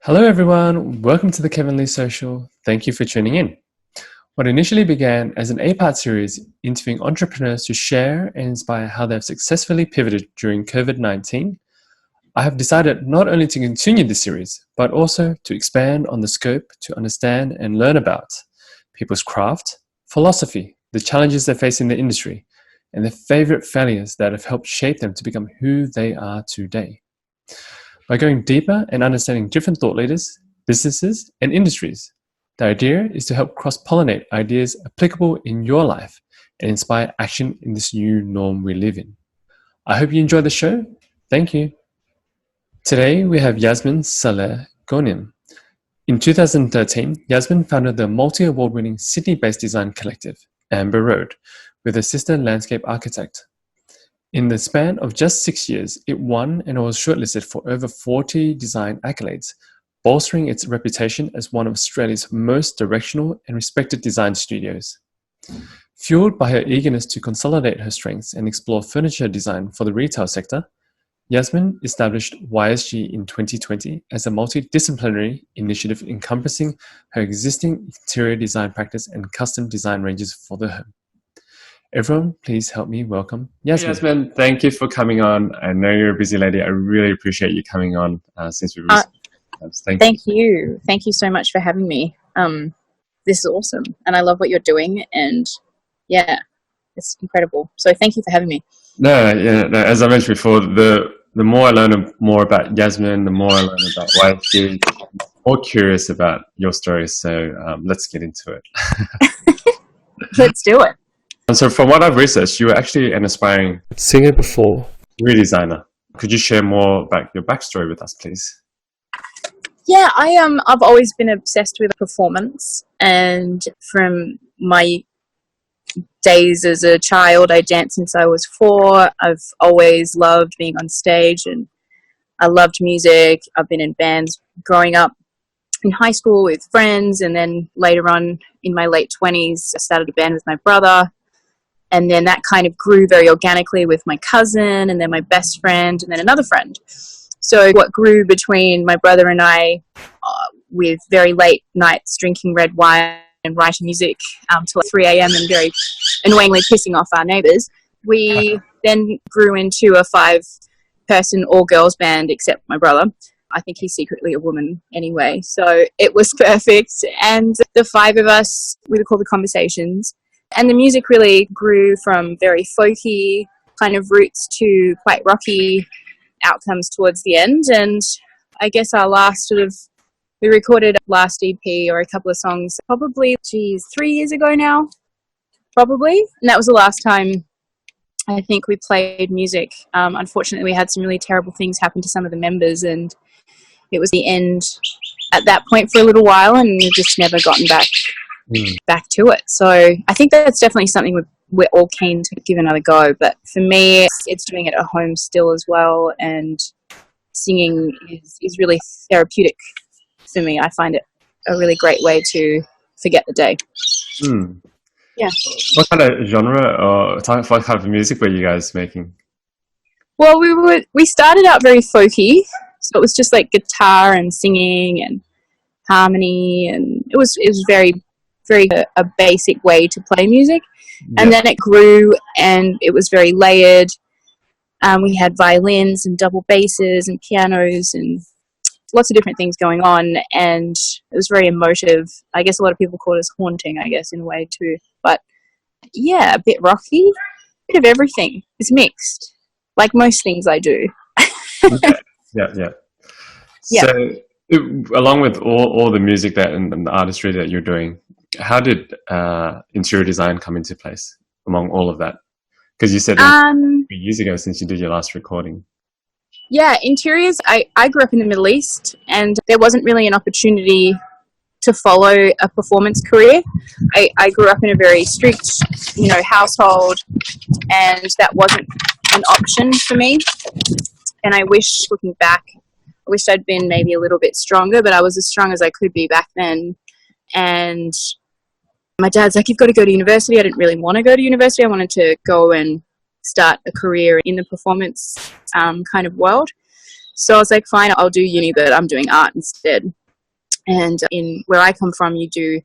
Hello everyone, welcome to the Kevin Lee Social. Thank you for tuning in. What initially began as an 8-part series interviewing entrepreneurs to share and inspire how they've successfully pivoted during COVID-19, I have decided not only to continue this series, but also to expand on the scope to understand and learn about people's craft, philosophy, the challenges they face in the industry, and their favorite failures that have helped shape them to become who they are today. By going deeper and understanding different thought leaders, businesses, and industries, the idea is to help cross-pollinate ideas applicable in your life and inspire action in this new norm we live in. I hope you enjoy the show. Thank you. Today we have Yasmine, Saleh, Ghoniem. In 2013, Yasmine founded the multi-award-winning Sydney-based design collective, Amber Road, with her sister landscape architect. In the span of just 6 years, it won and was shortlisted for over 40 design accolades, bolstering its reputation as one of Australia's most directional and respected design studios. Fueled by her eagerness to consolidate her strengths and explore furniture design for the retail sector, Yasmine established YSG in 2020 as a multi-disciplinary initiative encompassing her existing interior design practice and custom design ranges for the home. Everyone, please help me welcome Yasmine. Yasmine, thank you for coming on. I know you're a busy lady. I really appreciate you coming on since we recently. Thank you. Thank you so much for having me. This is awesome. And I love what you're doing. And yeah, it's incredible. So thank you for having me. No, as I mentioned before, the more I learn more about Yasmine, the more I learn about YSG, I'm more curious about your story. So let's get into it. Let's do it. And so from what I've researched, you were actually an aspiring singer before redesigner. Could you share more about your backstory with us, please? Yeah, I've always been obsessed with performance, and from my days as a child, I danced since I was 4. I've always loved being on stage, and I loved music. I've been in bands growing up in high school with friends, and then later on in my late 20s, I started a band with my brother. And then that kind of grew very organically with my cousin, and then my best friend, and then another friend. So what grew between my brother and I, with very late nights drinking red wine and writing music till 3 a.m. and very annoyingly pissing off our neighbours, we then grew into a 5-person all-girls band except my brother. I think he's secretly a woman anyway. So it was perfect. And the 5 of us, we were called the Conversations. And the music really grew from very folky kind of roots to quite rocky outcomes towards the end. And I guess our last we recorded last EP or a couple of songs probably, 3 years ago now, probably. And that was the last time I think we played music. Unfortunately, we had some really terrible things happen to some of the members, and it was the end at that point for a little while, and we've just never gotten back to it. So I think that's definitely something we're all keen to give another go. But for me, it's doing it at home still as well, and singing is really therapeutic for me. I find it a really great way to forget the day. Yeah. What kind of genre or what kind of music were you guys making? Well, we started out very folky, so it was just like guitar and singing and harmony, and it was very a basic way to play music. And then it grew, and it was very layered. We had violins and double basses and pianos and lots of different things going on, and it was very emotive. I guess a lot of people call it as haunting, I guess, in a way too. But yeah, a bit rocky, a bit of everything. It's mixed, like most things I do. Yeah. So along with all the music and the artistry that you're doing, how did interior design come into place among all of that? Because you said 3 years ago since you did your last recording. Yeah, interiors, I grew up in the Middle East, and there wasn't really an opportunity to follow a performance career. I grew up in a very strict, household, and that wasn't an option for me. And I wish, looking back, I'd been maybe a little bit stronger, but I was as strong as I could be back then. And my dad's like, you've got to go to university. I didn't really want to go to university. I wanted to go and start a career in the performance kind of world. So I was like, fine, I'll do uni, but I'm doing art instead. And in where I come from, you do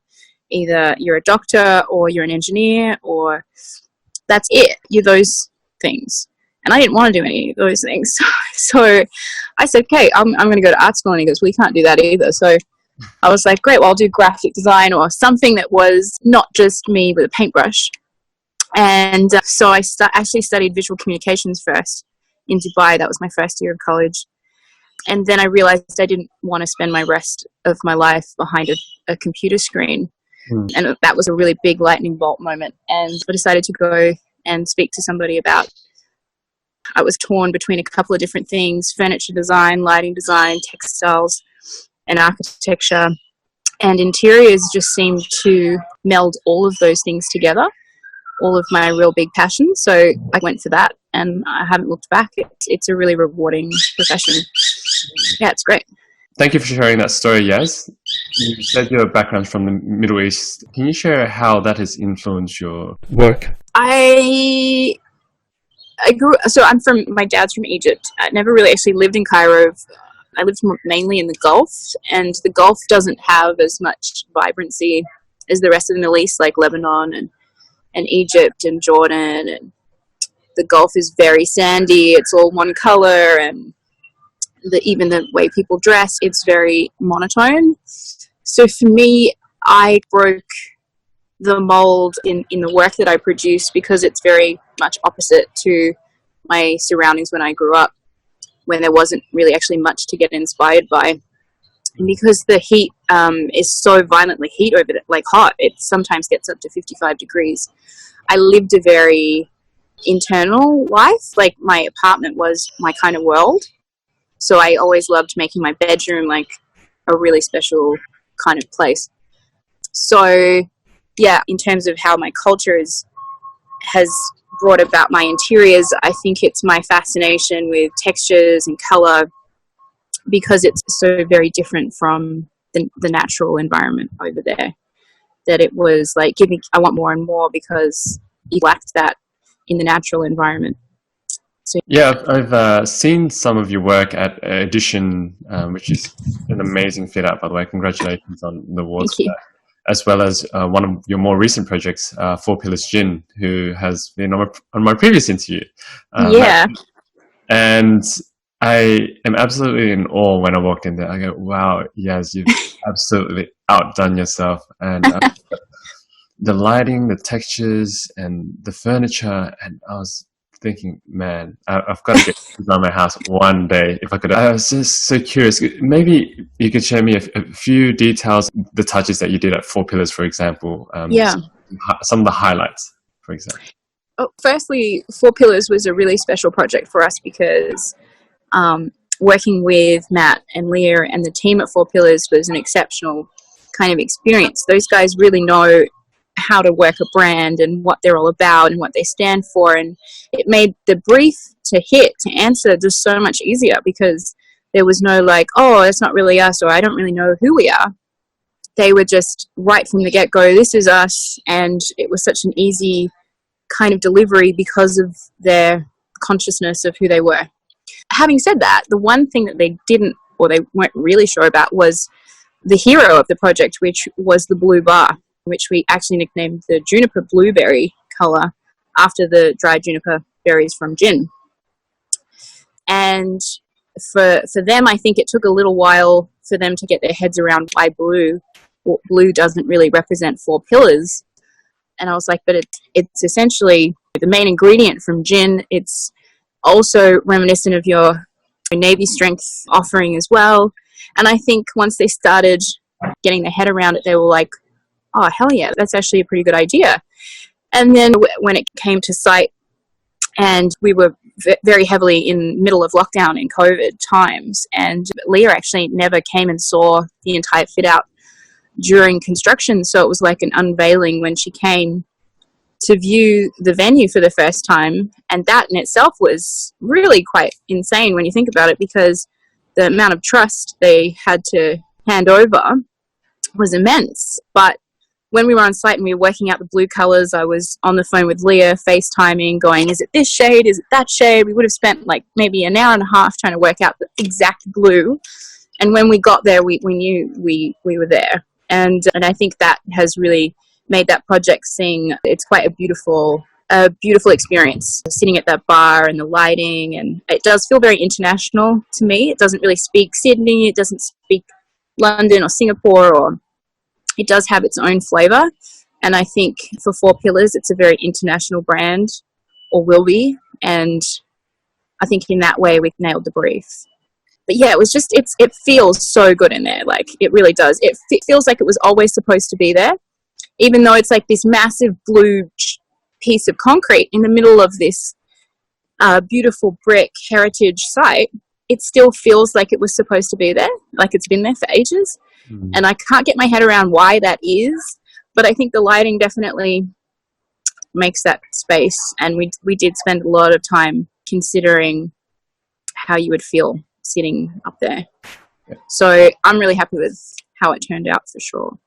either you're a doctor or you're an engineer, or that's it. You're those things. And I didn't want to do any of those things. So I said, okay, I'm going to go to art school. And he goes, we can't do that either. So I was like, great, well, I'll do graphic design or something that was not just me with a paintbrush. And so I actually studied visual communications first in Dubai. That was my first year of college. And then I realized I didn't want to spend my rest of my life behind a computer screen. And that was a really big lightning bolt moment. And I decided to go and speak to somebody about, I was torn between a couple of different things: furniture design, lighting design, textiles, and architecture. And interiors just seemed to meld all of those things together, all of my real big passions. So I went for that, and I haven't looked back. It's a really rewarding profession. Yeah, it's great. Thank you for sharing that story, Yas. You said your background's from the Middle East. Can you share how that has influenced your work? I my dad's from Egypt. I never really actually lived in Cairo. I lived mainly in the Gulf, and the Gulf doesn't have as much vibrancy as the rest of the Middle East, like Lebanon and Egypt and Jordan. And the Gulf is very sandy. It's all one color, and even the way people dress, it's very monotone. So for me, I broke the mold in the work that I produce, because it's very much opposite to my surroundings when I grew up, when there wasn't really actually much to get inspired by. And because the heat is so violently hot, it sometimes gets up to 55 degrees. I lived a very internal life. Like, my apartment was my kind of world. So I always loved making my bedroom like a really special kind of place. So yeah, in terms of how my culture has brought about my interiors, I think it's my fascination with textures and color, because it's so very different from the natural environment over there, that it was like, I want more and more, because you lacked that in the natural environment. So, yeah, I've seen some of your work at Edition, which is an amazing fit out, by the way. Congratulations on the awards for that. As well as one of your more recent projects, Four Pillars Gin, who has been on my previous interview. Yeah. And I am absolutely in awe when I walked in there. I go, wow, yes, you've absolutely outdone yourself. And the lighting, the textures, and the furniture, and I was thinking, man, I've got to get this on my house one day if I could. I was just so curious. Maybe you could share me a few details, the touches that you did at Four Pillars, for example. Some of the highlights, for example. Oh, firstly, Four Pillars was a really special project for us, because working with Matt and Leah and the team at Four Pillars was an exceptional kind of experience. Those guys really know how to work a brand and what they're all about and what they stand for, and it made the brief to answer just so much easier, because there was no like, oh, it's not really us, or I don't really know who we are. They were just right from the get-go, this is us, and it was such an easy kind of delivery because of their consciousness of who they were. Having said that, the one thing that they weren't really sure about was the hero of the project, which was the blue bar, which we actually nicknamed the juniper blueberry color after the dried juniper berries from gin. And for them, I think it took a little while for them to get their heads around why blue. Well, blue doesn't really represent Four Pillars. And I was like, but it's essentially the main ingredient from gin. It's also reminiscent of your Navy strength offering as well. And I think once they started getting their head around it, they were like, oh, hell yeah, that's actually a pretty good idea. And then when it came to site, and we were very heavily in middle of lockdown in COVID times, and Leah actually never came and saw the entire fit out during construction, so it was like an unveiling when she came to view the venue for the first time. And that in itself was really quite insane when you think about it, because the amount of trust they had to hand over was immense. But when we were on site and we were working out the blue colors, I was on the phone with Leah, FaceTiming, going, is it this shade? Is it that shade? We would have spent like maybe an hour and a half trying to work out the exact blue. And when we got there, we knew we were there. And I think that has really made that project sing. It's quite a beautiful experience, sitting at that bar and the lighting. And it does feel very international to me. It doesn't really speak Sydney. It doesn't speak London or Singapore, or it does have its own flavor. And I think for Four Pillars, it's a very international brand, or will be. And I think in that way, we've nailed the brief. But yeah, it was just, it feels so good in there. Like, it really does. It feels like it was always supposed to be there, even though it's like this massive blue piece of concrete in the middle of this beautiful brick heritage site. It still feels like it was supposed to be there, like it's been there for ages. And I can't get my head around why that is, but I think the lighting definitely makes that space. And we did spend a lot of time considering how you would feel sitting up there. So I'm really happy with how it turned out, for sure.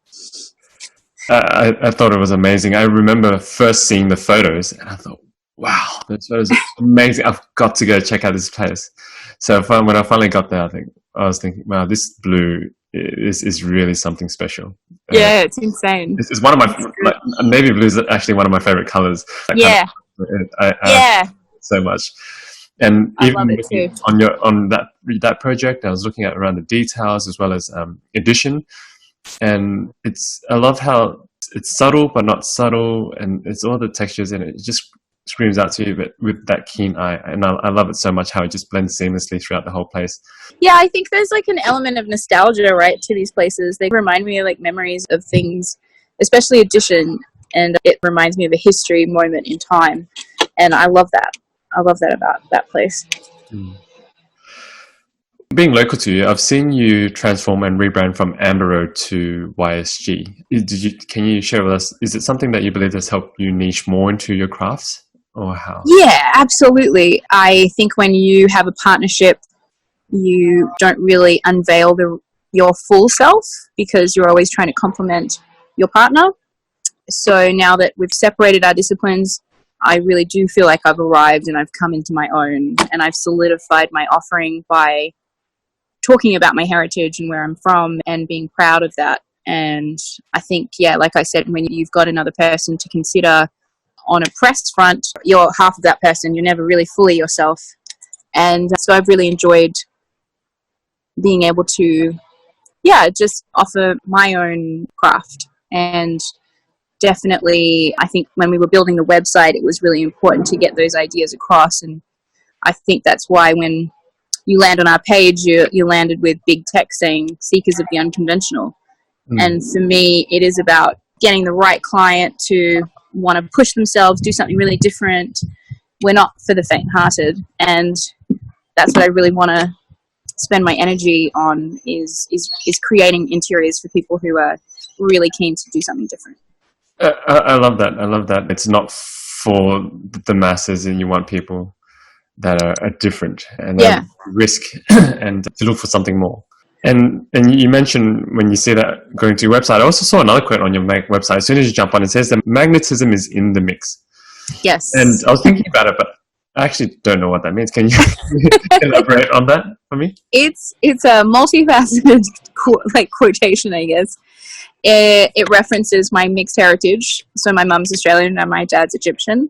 I thought it was amazing. I remember first seeing the photos and I thought, wow, those photos are amazing. I've got to go check out this place. So when I finally got there, I was thinking, wow, this blue is really something special. Yeah, it's insane. It's one of my navy blue is actually one of my favorite colors. Yeah, I so much. And I even love it too. on that project, I was looking at around the details as well as edition, and I love how it's subtle but not subtle, and it's all the textures in it. It just screams out to you, but with that keen eye, and I love it so much how it just blends seamlessly throughout the whole place. Yeah, I think there's like an element of nostalgia, right, to these places. They remind me of like memories of things, especially Edition, and it reminds me of a history moment in time, and I love that. I love that about that place. Being local to you, I've seen you transform and rebrand from Amber Road to YSG. Can you share with us, is it something that you believe has helped you niche more into your crafts, or how? Yeah, absolutely. I think when you have a partnership, you don't really unveil your full self, because you're always trying to complement your partner. So now that we've separated our disciplines, I really do feel like I've arrived and I've come into my own, and I've solidified my offering by talking about my heritage and where I'm from and being proud of that. And I think, yeah, like I said, when you've got another person to consider on a press front, you're half of that person. You're never really fully yourself. And so I've really enjoyed being able to, just offer my own craft. And definitely, I think when we were building the website, it was really important to get those ideas across. And I think that's why when you land on our page, you landed with big text saying seekers of the unconventional. And for me, it is about getting the right client to want to push themselves, do something really different. We're not for the faint-hearted. And that's what I really want to spend my energy on, is creating interiors for people who are really keen to do something different. I love that. I love that. It's not for the masses, and you want people that are different and risk and to look for something more. And you mentioned when you see that going to your website, I also saw another quote on your website. As soon as you jump on, it says that magnetism is in the mix. Yes. And I was thinking about it, but I actually don't know what that means. Can you elaborate on that for me? It's a multifaceted quotation, I guess. It references my mixed heritage. So my mum's Australian and my dad's Egyptian.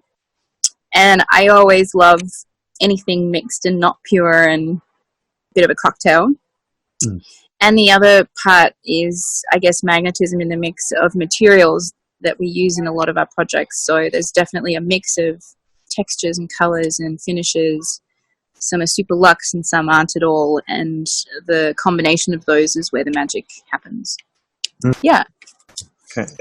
And I always love anything mixed and not pure and a bit of a cocktail. And the other part is, I guess, magnetism in the mix of materials that we use in a lot of our projects. So there's definitely a mix of textures and colors and finishes. Some are super luxe and some aren't at all. And the combination of those is where the magic happens. Yeah. Okay.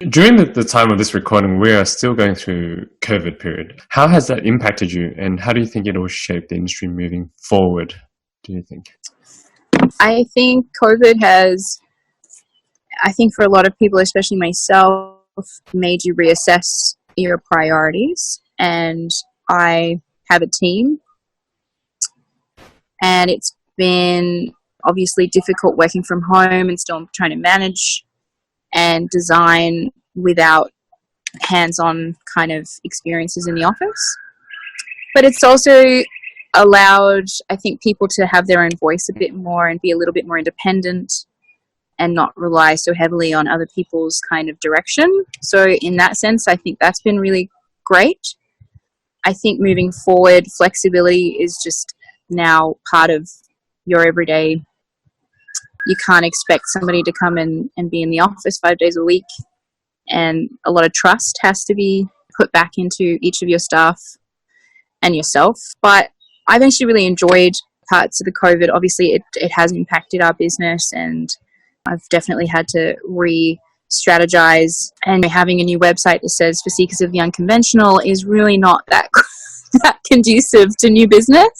During the time of this recording, we are still going through COVID period. How has that impacted you, and how do you think it will shape the industry moving forward, do you think? I think COVID has, for a lot of people, especially myself, made you reassess your priorities. And I have a team, and it's been obviously difficult working from home and still trying to manage and design without hands-on kind of experiences in the office. But it's also allowed, I think, people to have their own voice a bit more and be a little bit more independent and not rely so heavily on other people's kind of direction. So in that sense, I think that's been really great. I think moving forward, flexibility is just now part of your everyday. You can't expect somebody to come in and be in the office 5 days a week, and a lot of trust has to be put back into each of your staff and yourself. But I've actually really enjoyed parts of the COVID. Obviously, it has impacted our business, and I've definitely had to re-strategize. And having a new website that says for seekers of the unconventional is really not that that conducive to new business.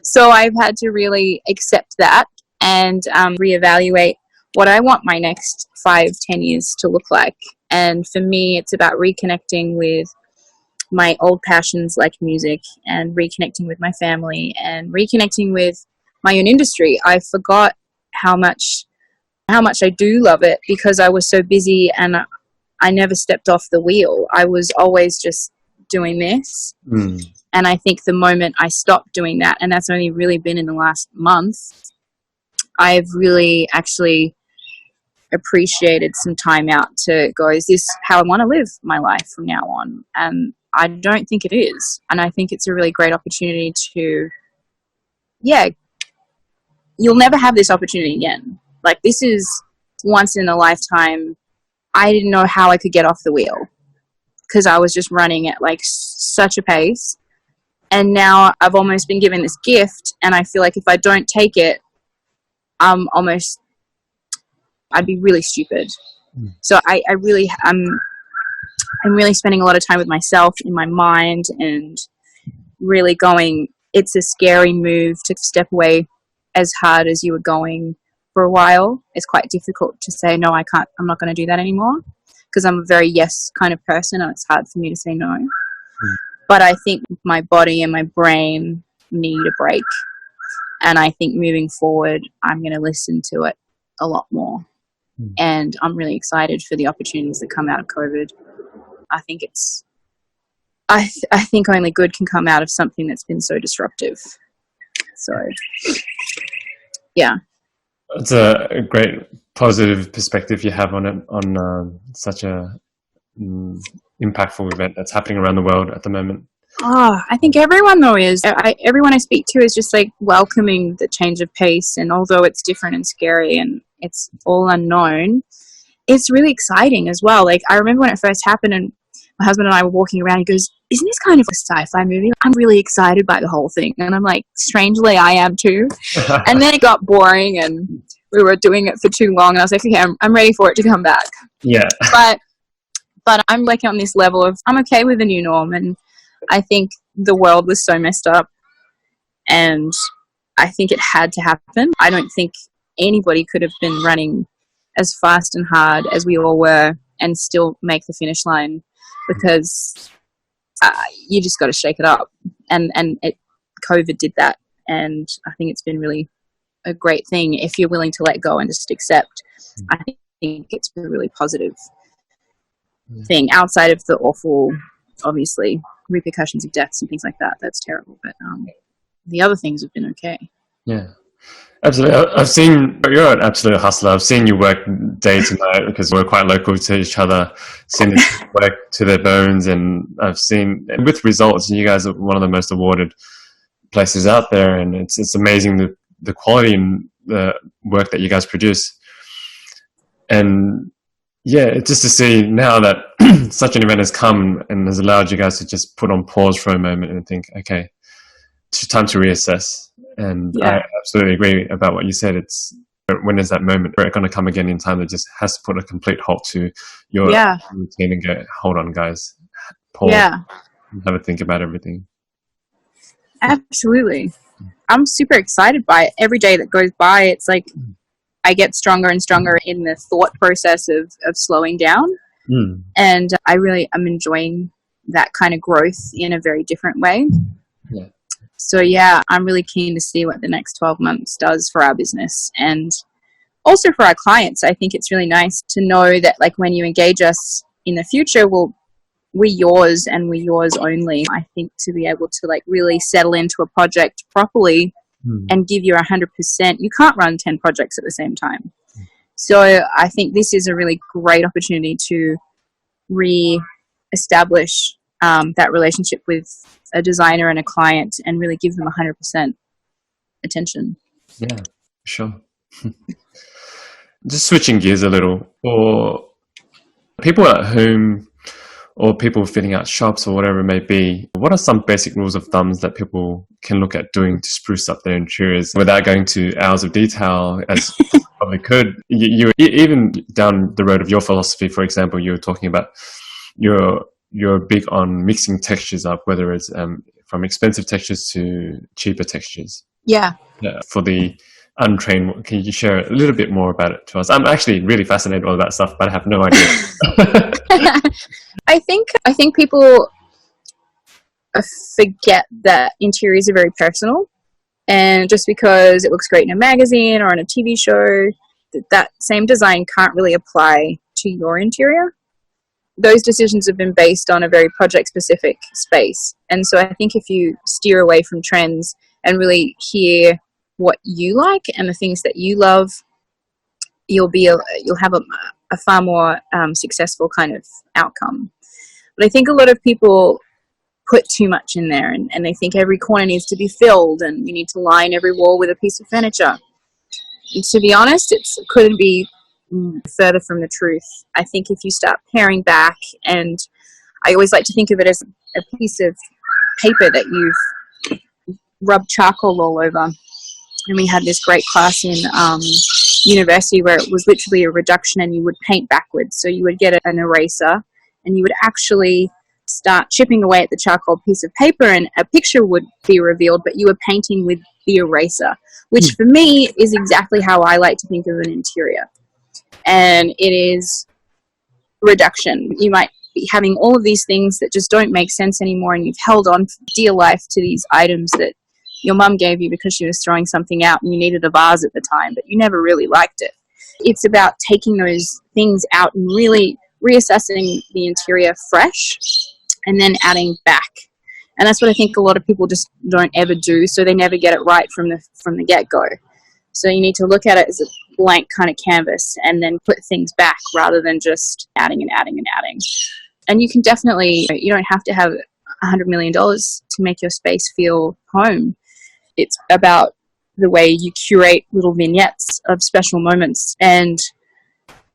So I've had to really accept that and reevaluate what I want my next 5-10 years to look like. And for me, it's about reconnecting with my old passions like music, and reconnecting with my family, and reconnecting with my own industry. I forgot how much I do love it because I was so busy and I never stepped off the wheel. I was always just doing this. And I think the moment I stopped doing that, and that's only really been in the last month, I've really actually appreciated some time out to go, is this how I want to live my life from now on? And I don't think it is. And I think it's a really great opportunity to, you'll never have this opportunity again. Like, this is once in a lifetime. I didn't know how I could get off the wheel because I was just running at like such a pace. And now I've almost been given this gift, and I feel like if I don't take it, I'd be really stupid. So I'm really spending a lot of time with myself in my mind, and really going, it's a scary move to step away as hard as you were going for a while. It's quite difficult to say, no, I'm not going to do that anymore, because I'm a very yes kind of person, and it's hard for me to say no. But I think my body and my brain need a break. And I think moving forward, I'm going to listen to it a lot more. And I'm really excited for the opportunities that come out of COVID. I think I think only good can come out of something that's been so disruptive. So, yeah. It's a great positive perspective you have on it, on such a impactful event that's happening around the world at the moment. Oh, I think everyone though is. Everyone I speak to is just like welcoming the change of pace, and although it's different and scary and it's all unknown, it's really exciting as well. Like, I remember when it first happened, and my husband and I were walking around, he goes, isn't this kind of a sci-fi movie? I'm really excited by the whole thing. And I'm like, strangely, I am too. And then it got boring, and we were doing it for too long, and I was like, okay, I'm ready for it to come back. Yeah. But I'm like on this level of, I'm okay with the new norm. And I think the world was so messed up, and I think it had to happen. I don't think anybody could have been running as fast and hard as we all were and still make the finish line, because you just got to shake it up. And COVID did that. And I think it's been really a great thing if you're willing to let go and just accept. I think it's a really positive thing outside of the awful, obviously, repercussions of deaths and things like that. That's terrible. But the other things have been okay. Yeah, absolutely. I've seen you're an absolute hustler. I've seen you work day to night because we're quite local to each other. Seen you work to their bones, and I've seen with results. You guys are one of the most awarded places out there, and it's amazing the quality and the work that you guys produce. And yeah, just to see now that such an event has come and has allowed you guys to just put on pause for a moment and think, okay, it's time to reassess. And I absolutely agree about what you said. It's when is that moment where it's going to come again in time that just has to put a complete halt to your routine and go, hold on, guys, pause, and have a think about everything. Absolutely. I'm super excited by it. Every day that goes by, it's like I get stronger and stronger in the thought process of slowing down. And I'm enjoying that kind of growth in a very different way. Yeah. So yeah, I'm really keen to see what the next 12 months does for our business, and also for our clients, I think it's really nice to know that, like, when you engage us in the future, we're yours and we're yours only. I think to be able to, like, really settle into a project properly and give you 100%, you can't run 10 projects at the same time. So I think this is a really great opportunity to re-establish that relationship with a designer and a client and really give them 100% attention. Yeah, sure. Just switching gears a little, for people at home or people fitting out shops or whatever it may be, what are some basic rules of thumbs that people can look at doing to spruce up their interiors without going to hours of detail, as you probably could? You even down the road of your philosophy, for example, you were talking about you're big on mixing textures up, whether it's from expensive textures to cheaper textures. Yeah. For the untrained, can you share a little bit more about it to us? I'm actually really fascinated with all that stuff, but I have no idea. I think people forget that interiors are very personal, and just because it looks great in a magazine or in a TV show, that same design can't really apply to your interior. Those decisions have been based on a very project-specific space, and so I think if you steer away from trends and really hear what you like and the things that you love, you'll have a far more successful kind of outcome. But I think a lot of people put too much in there, and they think every corner needs to be filled and you need to line every wall with a piece of furniture. And to be honest, it couldn't be further from the truth. I think if you start paring back, and I always like to think of it as a piece of paper that you've rubbed charcoal all over. And we had this great class in university where it was literally a reduction, and you would paint backwards. So you would get an eraser and you would actually start chipping away at the charcoal piece of paper, and a picture would be revealed, but you were painting with the eraser, which for me is exactly how I like to think of an interior. And it is reduction. You might be having all of these things that just don't make sense anymore, and you've held on for dear life to these items that your mum gave you because she was throwing something out and you needed a vase at the time, but you never really liked it. It's about taking those things out and really reassessing the interior fresh and then adding back. And that's what I think a lot of people just don't ever do, so they never get it right from the get-go. So you need to look at it as a blank kind of canvas and then put things back rather than just adding and adding and adding. And you can definitely, you don't have to have $100 million to make your space feel home. It's about the way you curate little vignettes of special moments, and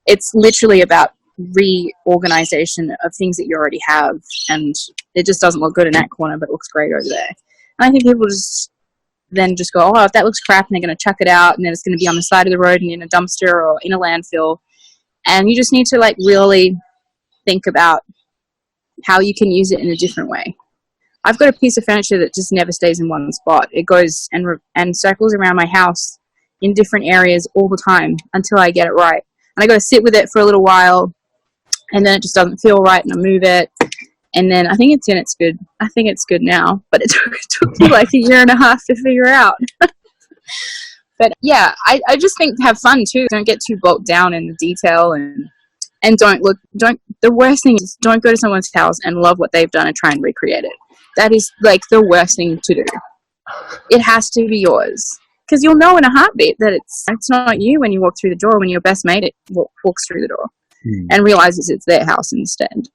it's literally about reorganization of things that you already have, and it just doesn't look good in that corner, but it looks great over there. And I think people just go, oh, if that looks crap, and they're going to chuck it out, and then it's going to be on the side of the road and in a dumpster or in a landfill. And you just need to, like, really think about how you can use it in a different way. I've got a piece of furniture that just never stays in one spot. It goes and circles around my house in different areas all the time until I get it right. And I got to sit with it for a little while, and then it just doesn't feel right, and I move it. And then I think it's good. I think it's good now, but it took me like a year and a half to figure out. But yeah, I just think have fun too. Don't get too bogged down in the detail, and the worst thing is don't go to someone's house and love what they've done and try and recreate it. That is like the worst thing to do. It has to be yours, because you'll know in a heartbeat that it's not you when you walk through the door, when your best mate walks through the door and realizes it's their house instead.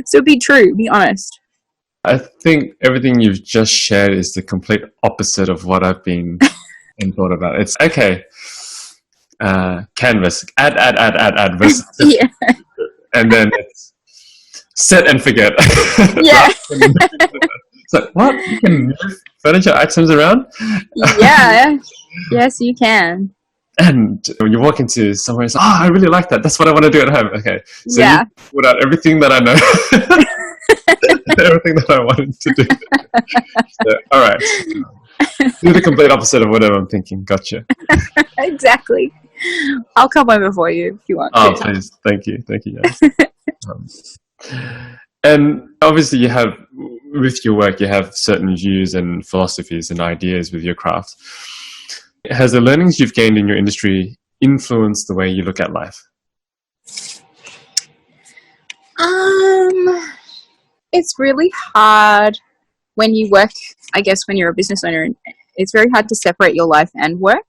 So be true, be honest. I think everything you've just shared is the complete opposite of what I've been and thought about. It's okay. Canvas, add, versus Yeah. and then it's set and forget. Yeah. So what? You can move furniture items around? Yeah. Yes, you can. And when you walk into somewhere, it's like, oh, I really like that. That's what I want to do at home. Okay. So yeah. you put out everything that I know. Everything that I wanted to do. So, all right. Do the complete opposite of whatever I'm thinking. Gotcha. Exactly. I'll come over for you if you want. Oh, please. Thank you. Thank you, guys. And obviously with your work, you have certain views and philosophies and ideas with your craft. Has the learnings you've gained in your industry influenced the way you look at life? It's really hard when you work, I guess, when you're a business owner. It's very hard to separate your life and work.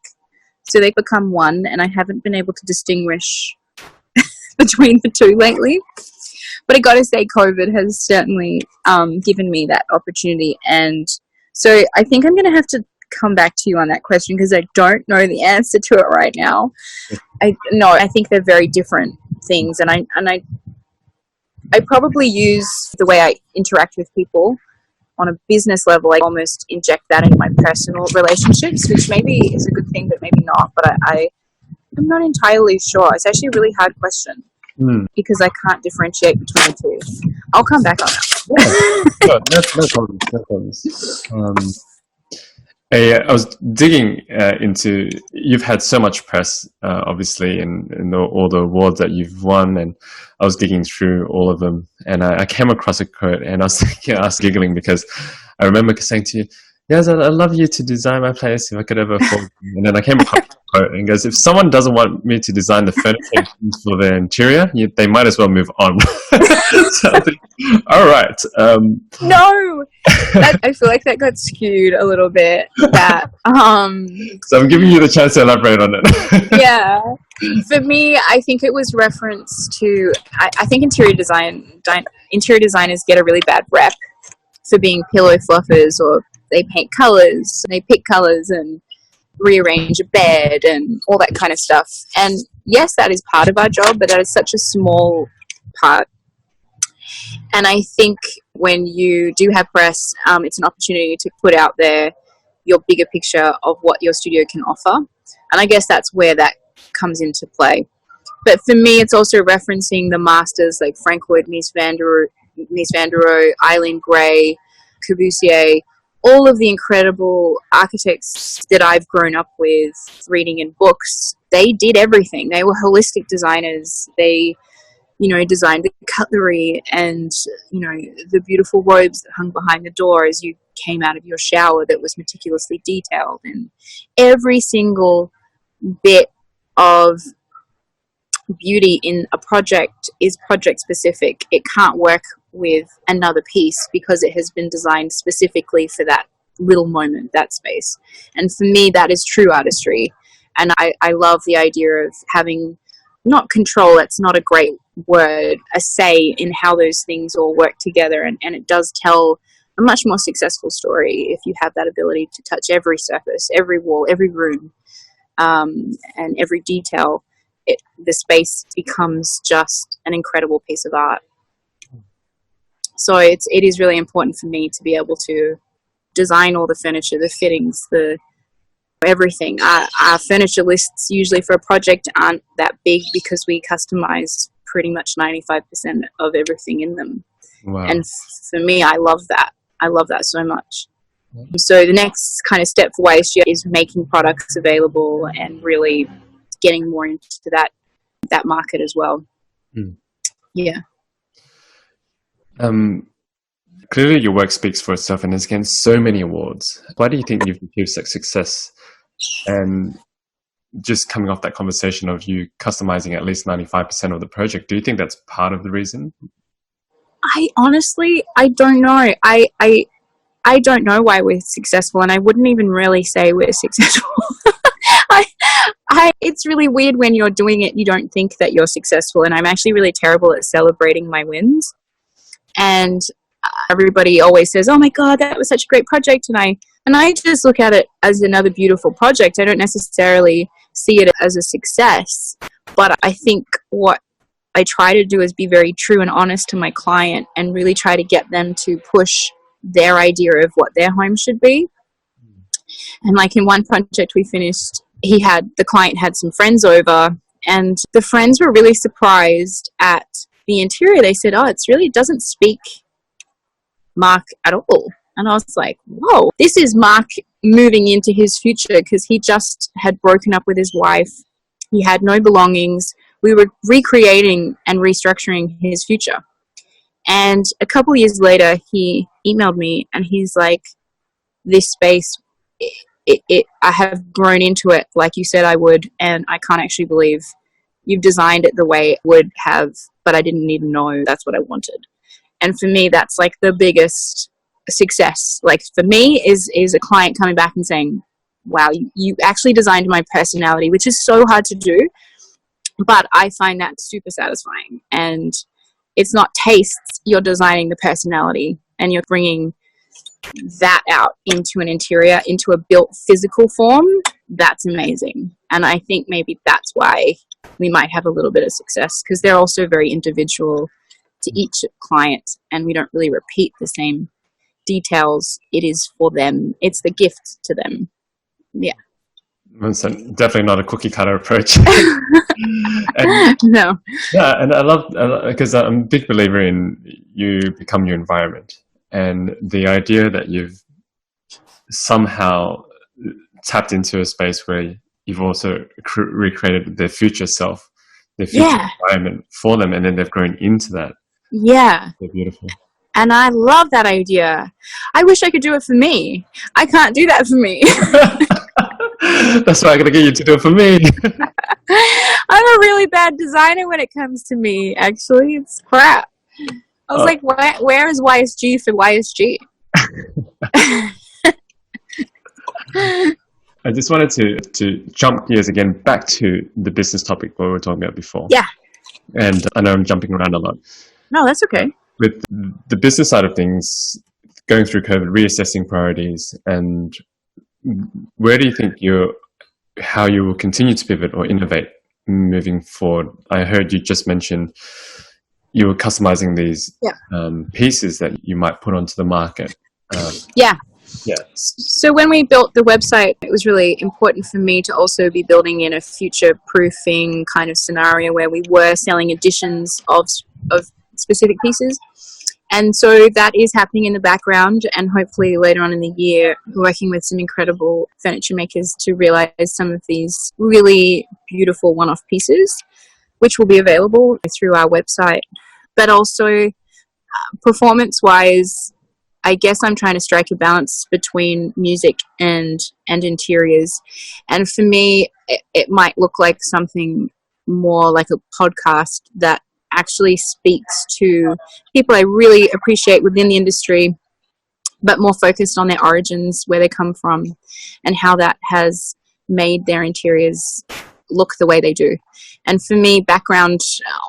So they become one, and I haven't been able to distinguish between the two lately. But I got to say, COVID has certainly given me that opportunity. And so I think I'm going to have to come back to you on that question because I don't know the answer to it right now. I think they're very different things. And I probably use the way I interact with people on a business level. I almost inject that into my personal relationships, which maybe is a good thing, but maybe not. But I'm not entirely sure. It's actually a really hard question. Because I can't differentiate between the two. I'll come back on that. No problems. I was digging into, you've had so much press, obviously, in all the awards that you've won, and I was digging through all of them, and I came across a quote, and I was giggling because I remember saying to you, "Yes, I'd love you to design my place if I could ever afford it." And then I came across a quote and goes, "If someone doesn't want me to design the furniture for their interior, they might as well move on." So I think, all right. No, I feel like that got skewed a little bit. So I'm giving you the chance to elaborate on it. Yeah, for me, I think it was reference to. I think interior designers get a really bad rep for being pillow fluffers, or they paint colors, they pick colors and rearrange a bed and all that kind of stuff. And yes, that is part of our job, but that is such a small part. And I think when you do have press, it's an opportunity to put out there your bigger picture of what your studio can offer. And I guess that's where that comes into play. But for me, it's also referencing the masters like Frank Lloyd, Mies van der Rohe, Eileen Gray, Corbusier, all of the incredible architects that I've grown up with reading in books. They did everything. They were holistic designers. They, designed the cutlery and, the beautiful robes that hung behind the door as you came out of your shower that was meticulously detailed. And every single bit of beauty in a project is project specific. It can't work with another piece because it has been designed specifically for that little moment, that space. And for me, that is true artistry. And I love the idea of having, not control, that's not a great word, a say in how those things all work together. And it does tell a much more successful story if you have that ability to touch every surface, every wall, every room, and every detail. The space becomes just an incredible piece of art. So it is really important for me to be able to design all the furniture, the fittings, the everything. Our furniture lists usually for a project aren't that big because we customize pretty much 95% of everything in them. Wow. And for me, I love that. I love that so much. So the next kind of step for YSG is making products available and really getting more into that market as well. Yeah. Clearly your work speaks for itself and has gained so many awards. Why do you think you've achieved such success? And just coming off that conversation of you customizing at least 95% of the project, do you think that's part of the reason? I honestly don't know. I don't know why we're successful, and I wouldn't even really say we're successful. It's really weird when you're doing it, you don't think that you're successful, and I'm actually really terrible at celebrating my wins. And everybody always says, "Oh my God, that was such a great project," and I just look at it as another beautiful project. I don't necessarily see it as a success, but I think what I try to do is be very true and honest to my client and really try to get them to push their idea of what their home should be. And like in one project we finished, the client had some friends over, and the friends were really surprised at the interior. They said, "Oh, it doesn't speak Mark at all." And I was like, whoa, this is Mark moving into his future, because he just had broken up with his wife. He had no belongings. We were recreating and restructuring his future. And a couple years later, he emailed me and he's like, this space, I have grown into it like you said I would, and I can't actually believe you've designed it the way it would have, but I didn't even know that's what I wanted. And for me, that's like the biggest success. Like for me is a client coming back and saying, wow, you actually designed my personality, which is so hard to do, but I find that super satisfying. And it's not tastes, you're designing the personality and you're bringing that out into an interior, into a built physical form. That's amazing. And I think maybe that's why we might have a little bit of success, because they're also very individual to each client and we don't really repeat the same details. It is for them. It's the gift to them. Yeah. So definitely not a cookie cutter approach. And, no. Yeah, and I love, because I'm a big believer in you become your environment, and the idea that you've somehow tapped into a space where you've also recreated their future self, their future environment for them, and then they've grown into that. Yeah. They're beautiful. And I love that idea. I wish I could do it for me. I can't do that for me. That's why I got to get you to do it for me. I'm a really bad designer when it comes to me, actually. It's crap. I was like, where is YSG for YSG? I just wanted to jump gears again back to the business topic we were talking about before. Yeah. And I know I'm jumping around a lot. No, that's okay. With the business side of things, going through COVID, reassessing priorities, and where do you think how you will continue to pivot or innovate moving forward? I heard you just mention you were customizing these pieces that you might put onto the market. Yeah. So when we built the website, it was really important for me to also be building in a future-proofing kind of scenario where we were selling editions of specific pieces. And so that is happening in the background, and hopefully later on in the year, working with some incredible furniture makers to realize some of these really beautiful one-off pieces, which will be available through our website. But also, performance-wise, I guess I'm trying to strike a balance between music and interiors. And for me, it might look like something more like a podcast that actually speaks to people I really appreciate within the industry, but more focused on their origins, where they come from, and how that has made their interiors look the way they do. And for me, background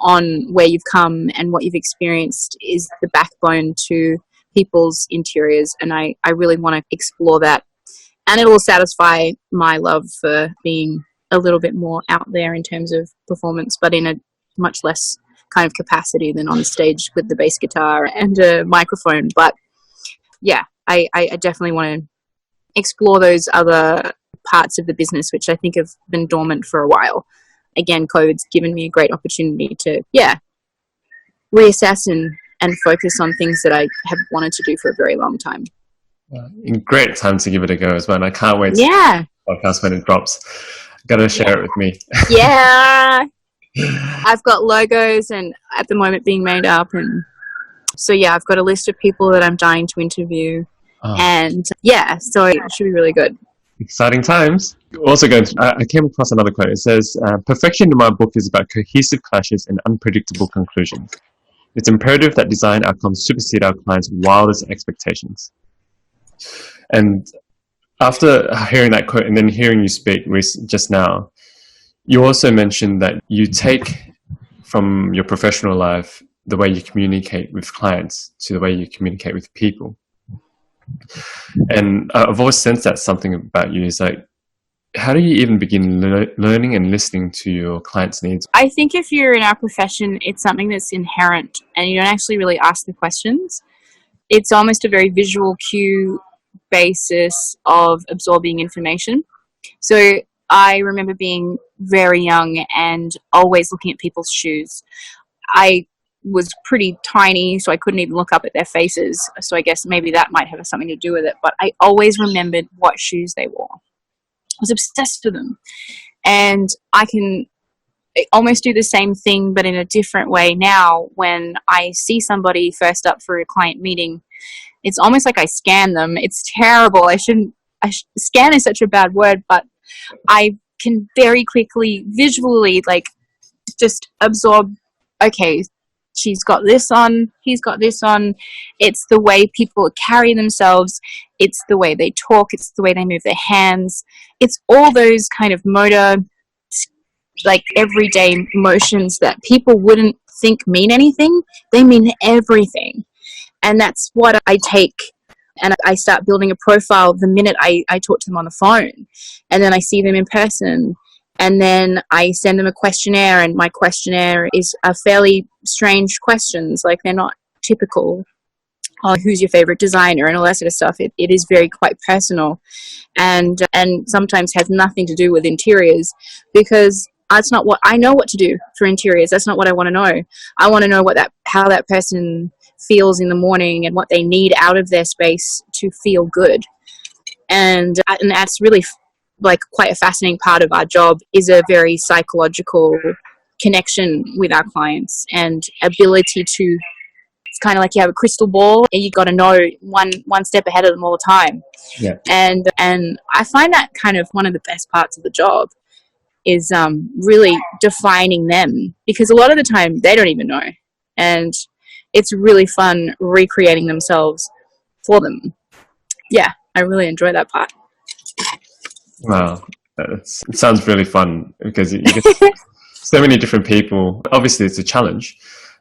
on where you've come and what you've experienced is the backbone to people's interiors, and I really want to explore that. And it will satisfy my love for being a little bit more out there in terms of performance, but in a much less kind of capacity than on stage with the bass guitar and a microphone. But yeah, I definitely want to explore those other parts of the business, which I think have been dormant for a while. Again, COVID's given me a great opportunity to, reassess and focus on things that I have wanted to do for a very long time. Great time to give it a go as well. And I can't wait to podcast when it drops. Got to share it with me. Yeah. I've got logos and at the moment being made up, and so I've got a list of people that I'm dying to interview, and so it should be really good. Exciting times. Also I came across another quote. It says, perfection in my book is about cohesive clashes and unpredictable conclusions. It's imperative that design outcomes supersede our clients' wildest expectations. And after hearing that quote and then hearing you speak just now, you also mentioned that you take from your professional life the way you communicate with clients to the way you communicate with people. And I've always sensed that something about you is like, how do you even begin learning and listening to your clients' needs? I think if you're in our profession, it's something that's inherent and you don't actually really ask the questions. It's almost a very visual cue basis of absorbing information. So I remember being very young and always looking at people's shoes. I was pretty tiny, so I couldn't even look up at their faces. So I guess maybe that might have something to do with it. But I always remembered what shoes they wore. I was obsessed with them. And I can almost do the same thing, but in a different way now. When I see somebody first up for a client meeting, it's almost like I scan them. It's terrible. Scan is such a bad word, but I can very quickly visually like just absorb, okay, she's got this on, he's got this on. It's the way people carry themselves. It's the way they talk. It's the way they move their hands. It's all those kind of motor, like everyday motions that people wouldn't think mean anything. They mean everything. And that's what I take, and I start building a profile the minute I talk to them on the phone. And then I see them in person. And then I send them a questionnaire, and my questionnaire is a fairly strange questions. Like, they're not typical, oh, who's your favorite designer and all that sort of stuff. It is very quite personal, and sometimes has nothing to do with interiors, because that's not what I know what to do for interiors. That's not what I want to know. I want to know how that person feels in the morning and what they need out of their space to feel good. And that's really like quite a fascinating part of our job, is a very psychological connection with our clients and ability to, it's kind of like you have a crystal ball and you got to know one step ahead of them all the time. Yeah. And I find that kind of one of the best parts of the job is really defining them, because a lot of the time they don't even know, and it's really fun recreating themselves for them. Yeah, I really enjoy that part. Wow, it sounds really fun, because you get so many different people. Obviously, it's a challenge.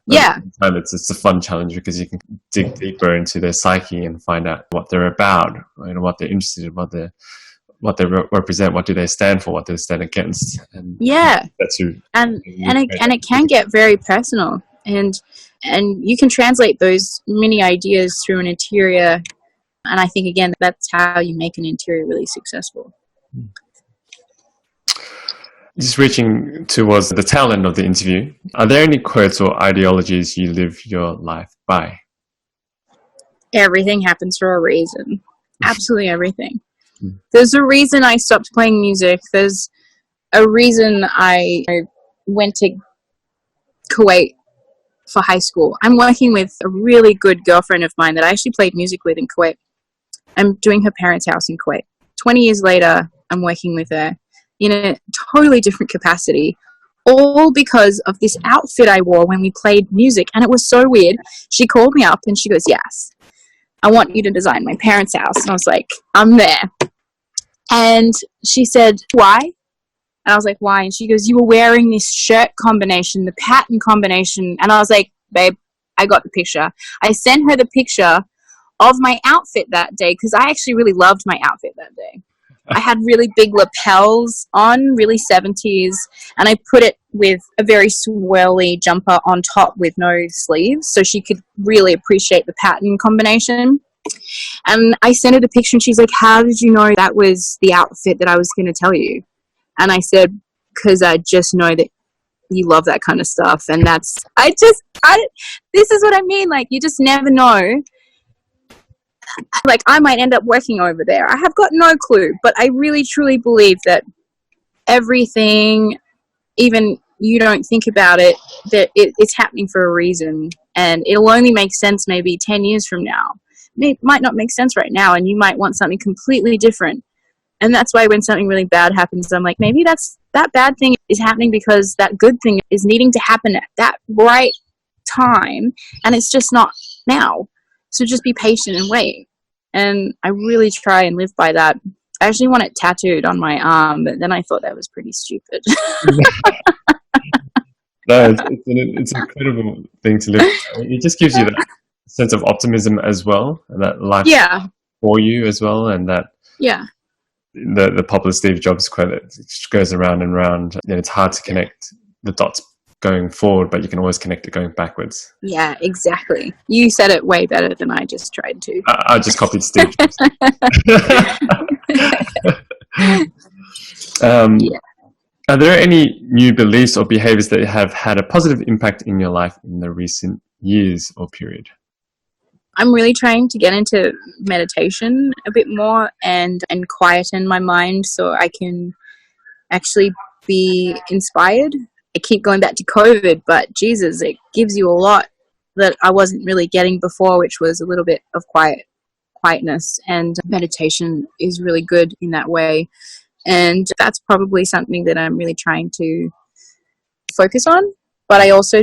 Yeah. And it's a fun challenge, because you can dig deeper into their psyche and find out what they're about, what they're interested in, what they represent, what do they stand for, what do they stand against. And yeah, that's who. And it can get very personal, and you can translate those many ideas through an interior. And I think, again, that's how you make an interior really successful. Just reaching towards the tail end of the interview, are there any quotes or ideologies you live your life by? Everything happens for a reason. Absolutely everything. There's a reason I stopped playing music. There's a reason I went to Kuwait for high school. I'm working with a really good girlfriend of mine that I actually played music with in Kuwait. I'm doing her parents' house in Kuwait. 20 years later, I'm working with her in a totally different capacity, all because of this outfit I wore when we played music. And it was so weird. She called me up and she goes, "Yes, I want you to design my parents' house." And I was like, "I'm there." And she said, "Why?" And I was like, "Why?" And she goes, "You were wearing this shirt combination, the pattern combination." And I was like, "Babe, I got the picture." I sent her the picture of my outfit that day, because I actually really loved my outfit that day. I had really big lapels on, really 70s, and I put it with a very swirly jumper on top with no sleeves, so she could really appreciate the pattern combination. And I sent her the picture, and she's like, "How did you know that was the outfit that I was going to tell you?" And I said, "Because I just know that you love that kind of stuff." And this is what I mean. Like, you just never know. Like, I might end up working over there. I have got no clue, but I really truly believe that everything, even you don't think about it, that it's happening for a reason, and it'll only make sense maybe 10 years from now. It might not make sense right now, and you might want something completely different. And that's why when something really bad happens, I'm like, maybe that bad thing is happening because that good thing is needing to happen at that right time, and it's just not now. So just be patient and wait. And I really try and live by that. I actually want it tattooed on my arm, but then I thought that was pretty stupid. No, it's an incredible thing to live. It just gives you that sense of optimism as well, and that life for you as well, and that the popular Steve Jobs quote that goes around and around. And it's hard to connect the dots going forward, but you can always connect it going backwards. Yeah, exactly. You said it way better than I just tried to. I just copied Steve Jobs. Are there any new beliefs or behaviors that have had a positive impact in your life in the recent years or period? I'm really trying to get into meditation a bit more and quieten my mind so I can actually be inspired I keep going back to COVID, but Jesus, it gives you a lot that I wasn't really getting before, which was a little bit of quietness, and meditation is really good in that way. And that's probably something that I'm really trying to focus on. But I also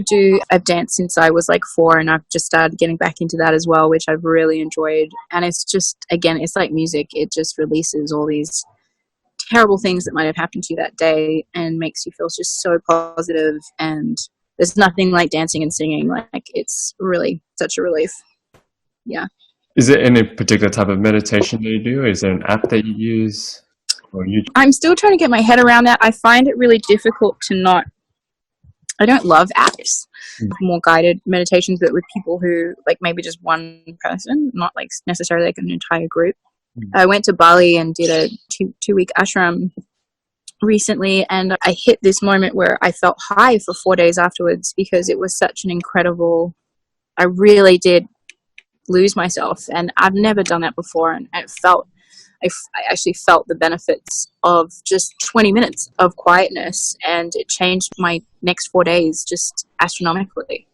I've danced since I was like 4, and I've just started getting back into that as well, which I've really enjoyed. And it's just, again, it's like music. It just releases all these terrible things that might have happened to you that day and makes you feel just so positive. And there's nothing like dancing and singing. Like, it's really such a relief. Yeah. Is there any particular type of meditation that you do? Is there an app that you use? Or I'm still trying to get my head around that. I find it really difficult to not... I don't love apps, more guided meditations, but with people who, like, maybe just one person, not like necessarily like an entire group. I went to Bali and did a two-week ashram recently, and I hit this moment where I felt high for 4 days afterwards, because it was such an incredible... I really did lose myself, and I've never done that before, and it felt... I actually felt the benefits of just 20 minutes of quietness, and it changed my next 4 days just astronomically.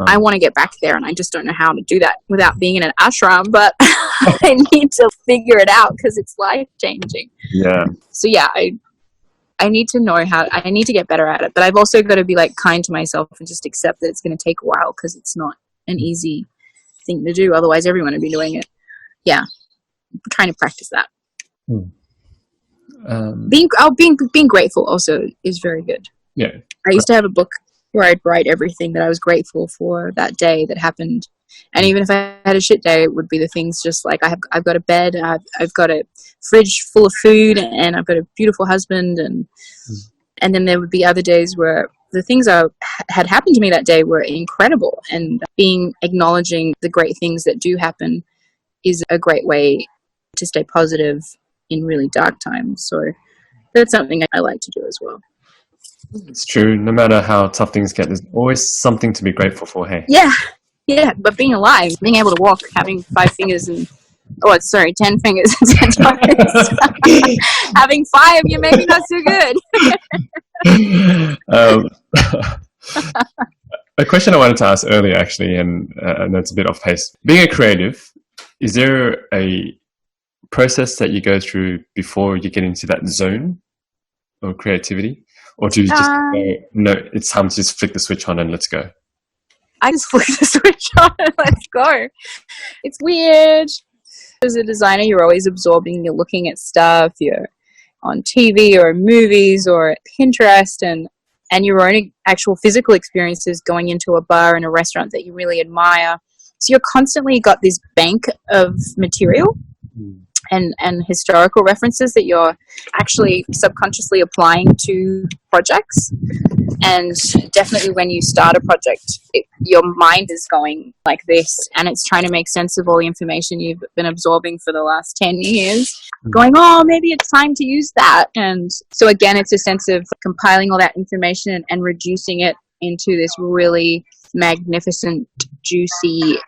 I want to get back there, and I just don't know how to do that without being in an ashram, but I need to figure it out because it's life-changing. Yeah. So yeah, I need to know how... I need to get better at it, but I've also got to be like kind to myself and just accept that it's going to take a while, because it's not an easy thing to do. Otherwise, everyone would be doing it. Yeah. Trying to practice that. Being grateful also is very good. Yeah. I used to have a book where I'd write everything that I was grateful for that day that happened, and even if I had a shit day, it would be the things just like I've got a bed, I've got a fridge full of food, and I've got a beautiful husband, and then there would be other days where the things that had happened to me that day were incredible, and acknowledging the great things that do happen is a great way to stay positive in really dark times. So that's something I like to do as well. It's true. No matter how tough things get, there's always something to be grateful for, hey? Yeah, but being alive, being able to walk, having 5 fingers and... 10 fingers and 10 toes. Having 5, you're maybe not so good. A question I wanted to ask earlier, actually, and I know it's a bit off pace. Being a creative, is there a process that you go through before you get into that zone of creativity? Or do you just go, no, it's time to just flick the switch on and let's go? I just flick the switch on and let's go. It's weird. As a designer, you're always absorbing, you're looking at stuff, you're on TV or movies or Pinterest, and your own actual physical experiences going into a bar and a restaurant that you really admire. So you're constantly got this bank of material and historical references that you're actually subconsciously applying to projects. And definitely when you start a project, your mind is going like this, and it's trying to make sense of all the information you've been absorbing for the last 10 years, going, oh, maybe it's time to use that. And so again, it's a sense of compiling all that information and reducing it into this really magnificent, juicy,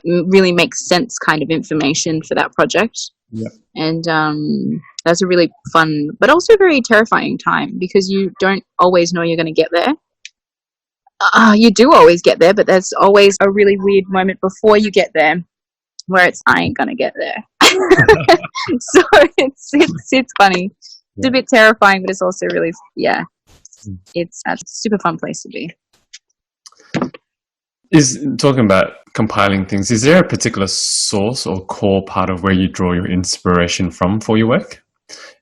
really makes sense kind of information for that project. Yeah. And that's a really fun but also very terrifying time, because you don't always know you're going to get there. You do always get there, but there's always a really weird moment before you get there where it's, I ain't going to get there. So it's funny. It's a bit terrifying, but it's also really, it's a super fun place to be. Is talking about compiling things, is there a particular source or core part of where you draw your inspiration from for your work?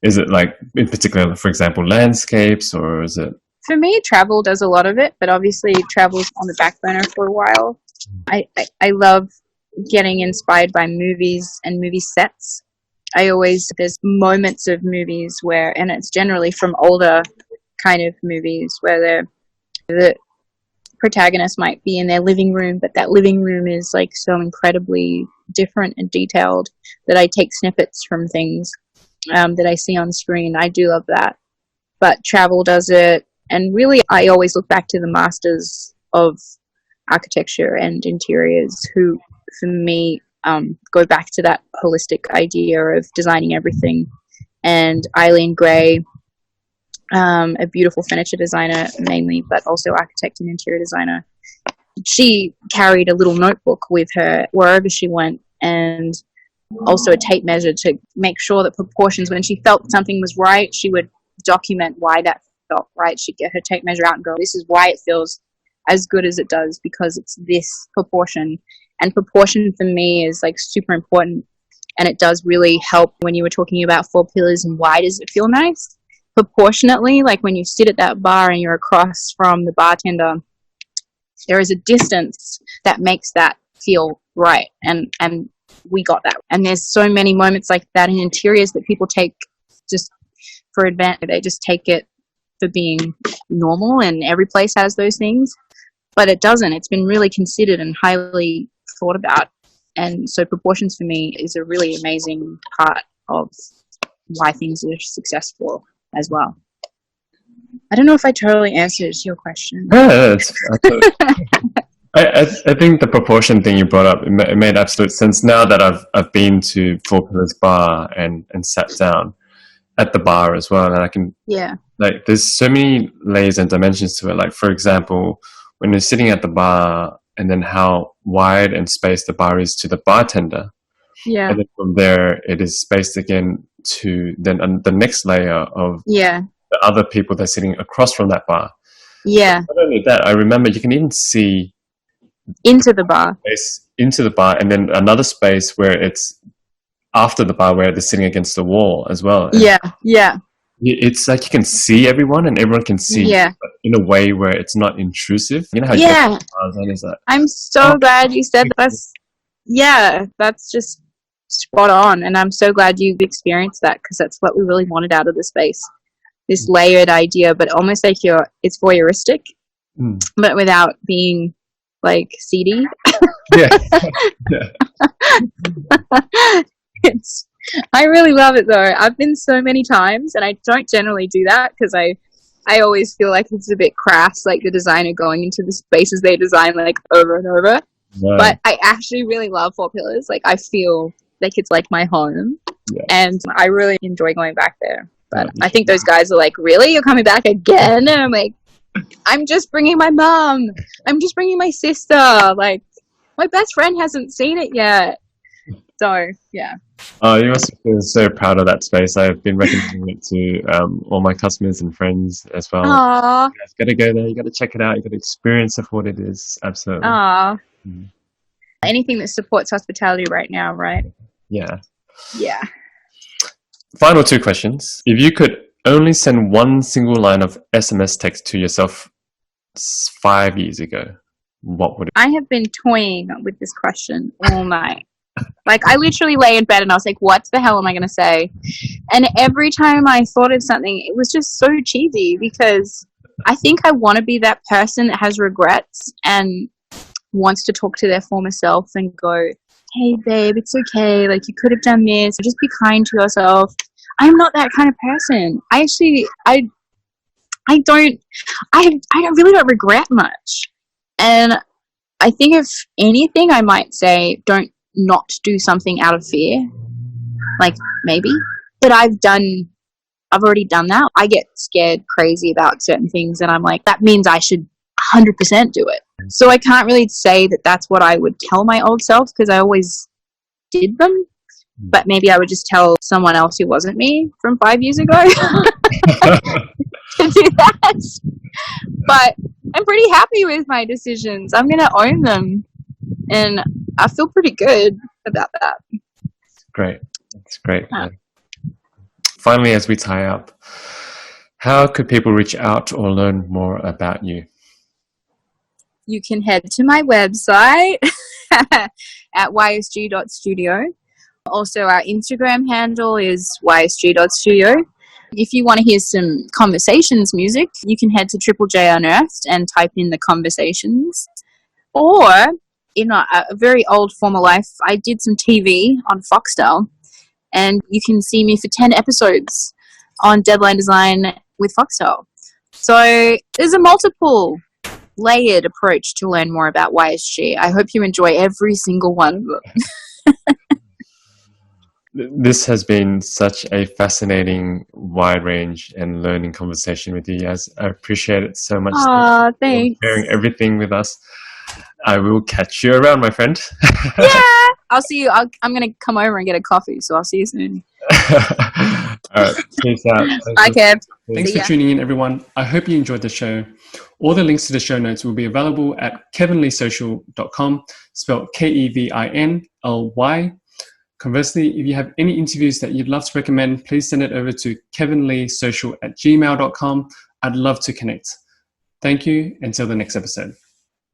Is it like, in particular, for example, landscapes, or is it? For me, travel does a lot of it, but obviously travel's on the back burner for a while. I love getting inspired by movies and movie sets. There's moments of movies where, and it's generally from older kind of movies, where the protagonist might be in their living room, but that living room is like so incredibly different and detailed that I take snippets from things that I see on screen. I do love that. But travel does it. And really, I always look back to the masters of architecture and interiors who, for me, go back to that holistic idea of designing everything. And Eileen Gray a beautiful furniture designer mainly, but also architect and interior designer. She carried a little notebook with her wherever she went, and also a tape measure to make sure that proportions, when she felt something was right, she would document why that felt right. She'd get her tape measure out and go, this is why it feels as good as it does, because it's this proportion. And proportion for me is like super important, and it does really help when you were talking about 4 pillars and why does it feel nice. Proportionately, like when you sit at that bar and you're across from the bartender, there is a distance that makes that feel right, and we got that. And there's so many moments like that in interiors that people take just for advantage. They just take it for being normal, and every place has those things, but it doesn't. It's been really considered and highly thought about, and so proportions for me is a really amazing part of why things are successful as well. I don't know if I totally answered your question. Yeah, I think the proportion thing you brought up, it made absolute sense. Now that I've been to 4 Pillars Bar and sat down at the bar as well, and I can, like, there's so many layers and dimensions to it. Like, for example, when you're sitting at the bar, and then how wide and spaced the bar is to the bartender. Yeah. And then from there, it is spaced again to then the next layer of the other people that are sitting across from that bar. Yeah. But not only that, I remember you can even see into the bar. Into the bar, and then another space where it's after the bar where they're sitting against the wall as well. And it's like you can see everyone, and everyone can see you, but in a way where it's not intrusive. You know how you get bars, and it's like, I'm so glad you said that. That's just spot on, and I'm so glad you experienced that, because that's what we really wanted out of the space. This layered idea, but almost like it's voyeuristic, but without being like seedy. I really love it though. I've been so many times, and I don't generally do that because I always feel like it's a bit crass, like the designer going into the spaces they design like over and over. Wow. But I actually really love 4 Pillars. Like, I feel like it's like my home, and I really enjoy going back there. But I think those guys are like, really? You're coming back again? And I'm like, I'm just bringing my mom. I'm just bringing my sister. Like, my best friend hasn't seen it yet. So, yeah. Oh, you must feel so proud of that space. I've been recommending it to all my customers and friends as well. Aww. You guys got to go there. You got to check it out. You got to experience it for what it is. Absolutely. Aww. Anything that supports hospitality right now, right? Yeah. Yeah. Final 2 questions. If you could only send one single line of SMS text to yourself 5 years ago, what would it be? I have been toying with this question all night. Like, I literally lay in bed and I was like, what the hell am I going to say? And every time I thought of something, it was just so cheesy, because I think I want to be that person that has regrets and wants to talk to their former self and go, hey babe, it's okay, like, you could have done this, just be kind to yourself. I'm not that kind of person. I really don't regret much. And I think if anything, I might say, don't not do something out of fear. Like, maybe. But I've already done that. I get scared crazy about certain things, and I'm like, that means I should 100% do it. So I can't really say that that's what I would tell my old self, because I always did them. But maybe I would just tell someone else who wasn't me from 5 years ago to do that. But I'm pretty happy with my decisions. I'm going to own them. And I feel pretty good about that. Great. That's great. Finally, as we tie up, how could people reach out or learn more about you? You can head to my website at ysg.studio. Also, our Instagram handle is ysg.studio. If you want to hear some conversations music, you can head to Triple J Unearthed and type in the conversations. Or, in a very old former life, I did some TV on Foxtel, and you can see me for 10 episodes on Deadline Design with Foxtel. So there's a multiple layered approach to learn more about YSG. I hope you enjoy every single one of them. This has been such a fascinating, wide range and learning conversation with you, Yas. I appreciate it so much. Oh, Thank you thanks. for sharing everything with us. I will catch you around, my friend. Yeah, I'll see you. I'm going to come over and get a coffee, so I'll see you soon. All right, peace out. Bye, Kev. Thanks for tuning in, everyone. I hope you enjoyed the show. All the links to the show notes will be available at kevinleesocial.com, spelled Kevinly. Conversely, if you have any interviews that you'd love to recommend, please send it over to kevinleesocial@gmail.com. I'd love to connect. Thank you. Until the next episode.